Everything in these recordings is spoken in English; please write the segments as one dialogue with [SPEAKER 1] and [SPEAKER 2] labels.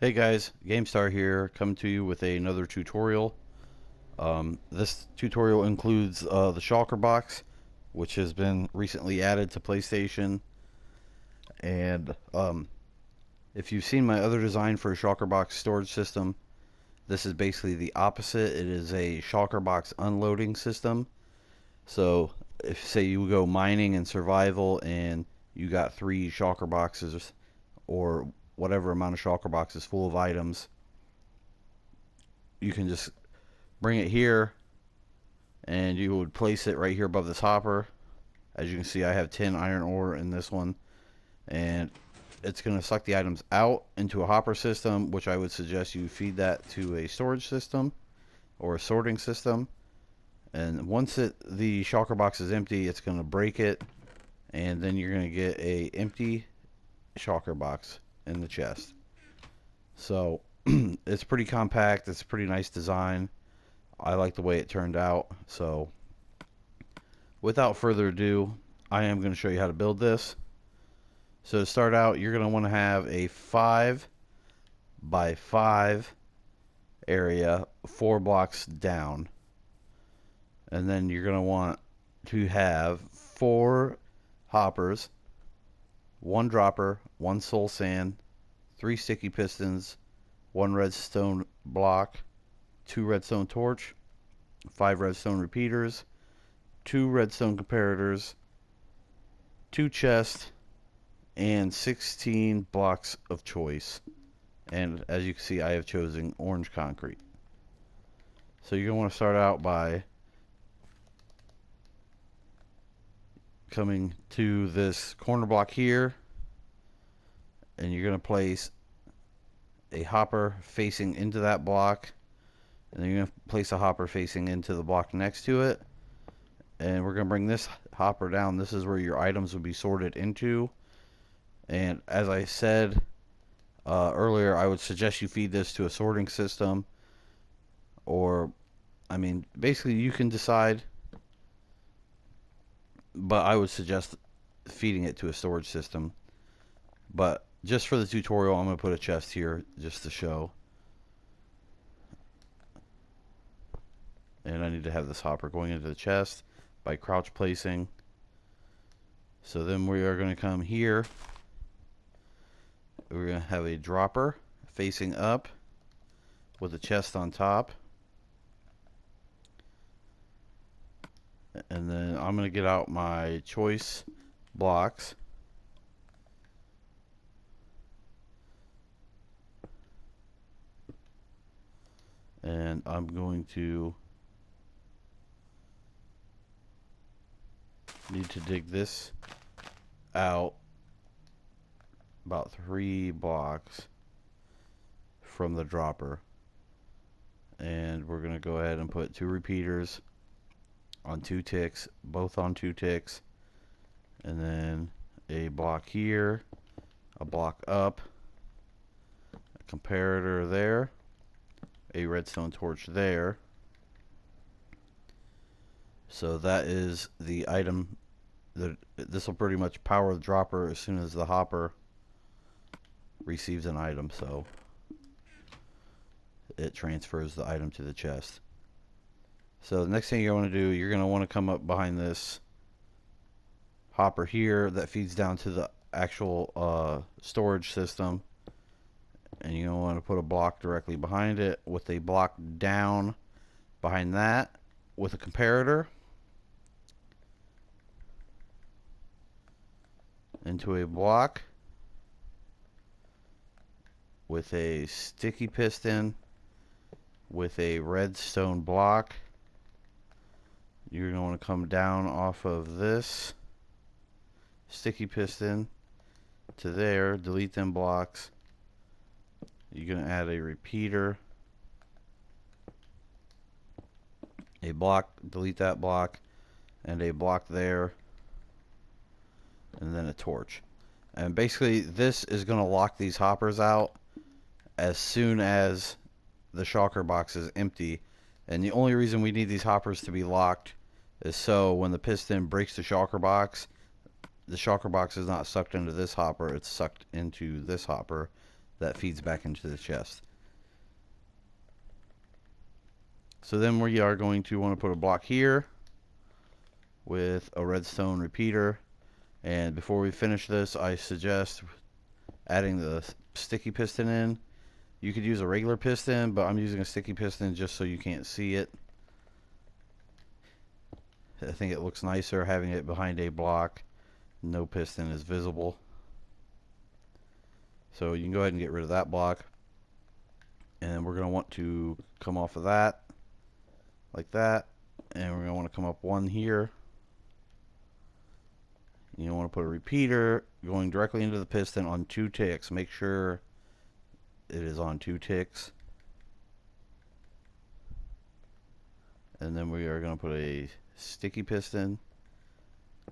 [SPEAKER 1] Hey guys, GameStar here, coming to you with another tutorial. This tutorial includes the Shulker Box, which has been recently added to PlayStation. And if you've seen my other design for a Shulker Box storage system, this is basically the opposite. It is a Shulker Box unloading system. So if say you go mining and survival and you got 3 Shulker Boxes or whatever amount of Shulker boxes full of items, you can just bring it here and you would place it right here above this hopper. As you can see, I have 10 iron ore in this one, and it's going to suck the items out into a hopper system, which I would suggest you feed that to a storage system or a sorting system. And once the Shulker box is empty, it's going to break it, and then you're going to get a empty Shulker box in the chest. So it's pretty compact. It's a pretty nice design. I like the way it turned out. So without further ado, I am going to show you how to build this. So to start out, you're going to want to have a 5 by 5 area 4 blocks down, and then you're going to want to have 4 hoppers, 1 dropper, 1 soul sand, 3 sticky pistons, 1 redstone block, 2 redstone torch, 5 redstone repeaters, 2 redstone comparators, 2 chests, and 16 blocks of choice. And as you can see, I have chosen orange concrete. So you're going to want to start out by coming to this corner block here, and you're going to place a hopper facing into that block, and then you're going to place a hopper facing into the block next to it, and we're going to bring this hopper down. This is where your items will be sorted into. And as I said earlier, I would suggest you feed this to a sorting system, or basically you can decide, but I would suggest feeding it to a storage system. But just for the tutorial, I'm going to put a chest here just to show. And I need to have this hopper going into the chest by crouch placing. So then we are going to come here. We're going to have a dropper facing up with a chest on top. And then I'm going to get out my choice blocks. And I'm going to need to dig this out about 3 blocks from the dropper. And we're going to go ahead and put 2 repeaters on 2 ticks, both on 2 ticks, and then a block here, a block up, a comparator there, a redstone torch there. So that is the item that this will pretty much power the dropper as soon as the hopper receives an item, so it transfers the item to the chest. So the next thing you're going to do, you're going to want to come up behind this hopper here that feeds down to the actual storage system, and you're going to want to put a block directly behind it with a block down behind that with a comparator into a block with a sticky piston with a redstone block. You're going to want to come down off of this sticky piston to there, delete them blocks. You're going to add a repeater, a block, delete that block, and a block there, and then a torch. And basically this is going to lock these hoppers out as soon as the Shulker box is empty. And the only reason we need these hoppers to be locked is so when the piston breaks the Shulker box is not sucked into this hopper, it's sucked into this hopper, that feeds back into the chest. So then we are going to want to put a block here with a redstone repeater. And before we finish this, I suggest adding the sticky piston in. You could use a regular piston, but I'm using a sticky piston just so you can't see it. I think it looks nicer having it behind a block. No piston is visible. So you can go ahead and get rid of that block. And we're going to want to come off of that like that. And we're going to want to come up one here. You want to put a repeater going directly into the piston on 2 ticks. Make sure it is on 2 ticks. And then we are going to put a sticky piston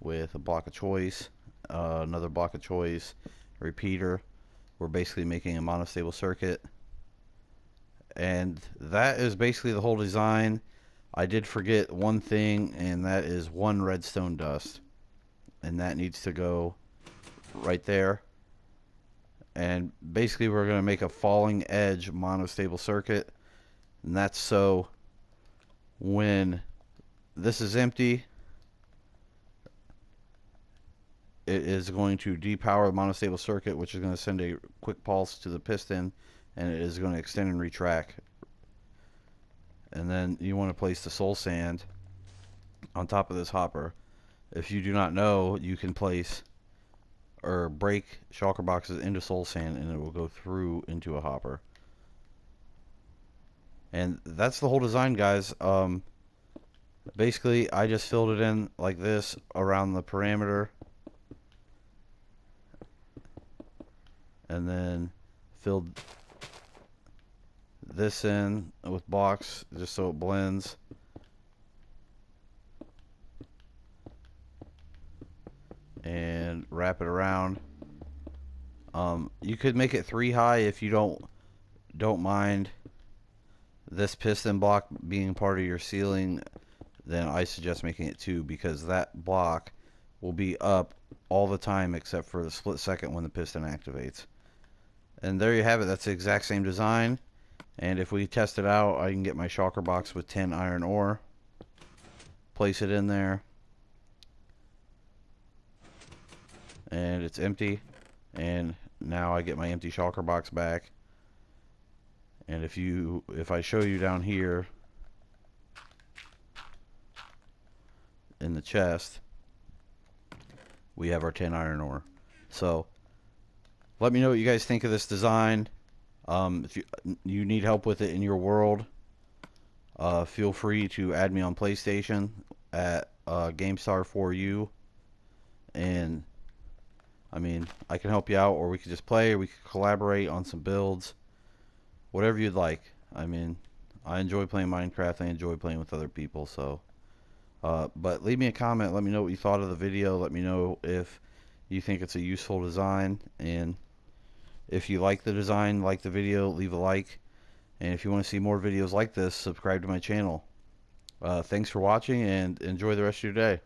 [SPEAKER 1] with a block of choice, another block of choice, repeater. We're basically making a monostable circuit. And that is basically the whole design. I did forget one thing, and that is 1 redstone dust. And that needs to go right there. And basically we're going to make a falling edge monostable circuit. And that's so when this is empty, it is going to depower the monostable circuit, which is going to send a quick pulse to the piston, and it is going to extend and retract. And then you want to place the soul sand on top of this hopper. If you do not know, you can place or break shulker boxes into soul sand and it will go through into a hopper. And that's the whole design, guys. Basically I just filled it in like this around the parameter, and then filled this in with blocks just so it blends. And wrap it around. You could make it 3 high if you don't mind this piston block being part of your ceiling. Then I suggest making it 2, because that block will be up all the time except for the split second when the piston activates. And there you have it. That's the exact same design. And if we test it out, I can get my shulker box with 10 iron ore, place it in there, and it's empty. And now I get my empty shulker box back. And if I show you down here in the chest, we have our 10 iron ore. So let me know what you guys think of this design. If you need help with it in your world, feel free to add me on PlayStation at GameStar4U, and I mean, I can help you out, or we could just play, or we could collaborate on some builds, whatever you'd like. I mean, I enjoy playing Minecraft. I enjoy playing with other people. So but leave me a comment. Let me know what you thought of the video. Let me know if you think it's a useful design, and if you like the design, like the video, leave a like. And if you want to see more videos like this, subscribe to my channel. Thanks for watching, and enjoy the rest of your day.